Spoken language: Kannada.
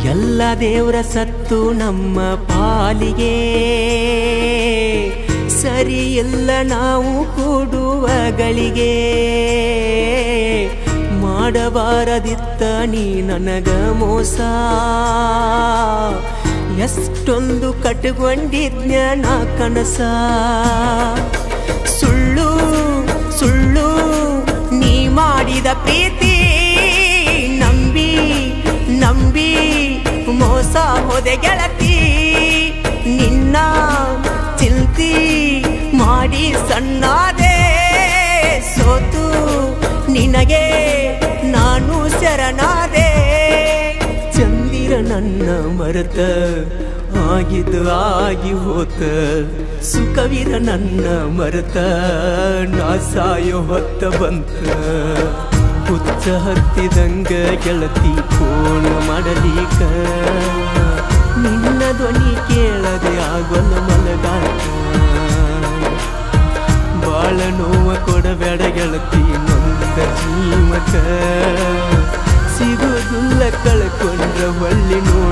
ಎಲ್ಲ ದೇವ್ರ ಸತ್ತು ನಮ್ಮ ಪಾಲಿಗೆ ಸರಿ ಇಲ್ಲ ನಾವು ಕೂಡುವಗಳಿಗೆ ಮಾಡಬಾರದಿತ್ತ ನೀ ನನಗ ಮೋಸ ಎಷ್ಟೊಂದು ಕಟ್ಟಿಕೊಂಡಿದ್ನ ನಾ ಕನಸ ಸುಳ್ಳು ಸುಳ್ಳು ನೀ ಮಾಡಿದ ಪ್ರೀತಿ ನಂಬಿ ನಂಬಿ ಮೋಸ ಹೋದೆ ಗೆಳತಿ ನಿನ್ನ ಚಿಂತಿ ಮಾಡಿ ಸಣ್ಣಾದೆ ಸೋತು ನಿನಗೆ ನಾನು ಶರಣಾದೆ ಚಂದಿರ ನನ್ನ ಮರೆತ ಆಗಿದ್ದು ಆಗಿ ಹೋತ ಸುಖವಿರ ನನ್ನ ಮರೆತ ನಾ ಸಾಯೋ ಹೊತ್ತ ಬಂತ ಹುಚ್ಚ ಹತ್ತಿದಂಗ ಗೆಳತಿ ಫೋನ್ ಮಾಡಲಿಕ ನಿನ್ನ ಧ್ವನಿ ಕೇಳದೆ ಆಗೋಲ್ಲ ಮಲಗಾಕ ಬಾಳ ನೋವ ಕೊಡಬೇಡ ಗೆಳತಿ ನೊಂದ ಜೀವಕ ಸಿಗೋದಿಲ್ಲ ಕಳ್ಕೊಂಡ್ರ ಒಳ್ಳೆ ನೋವ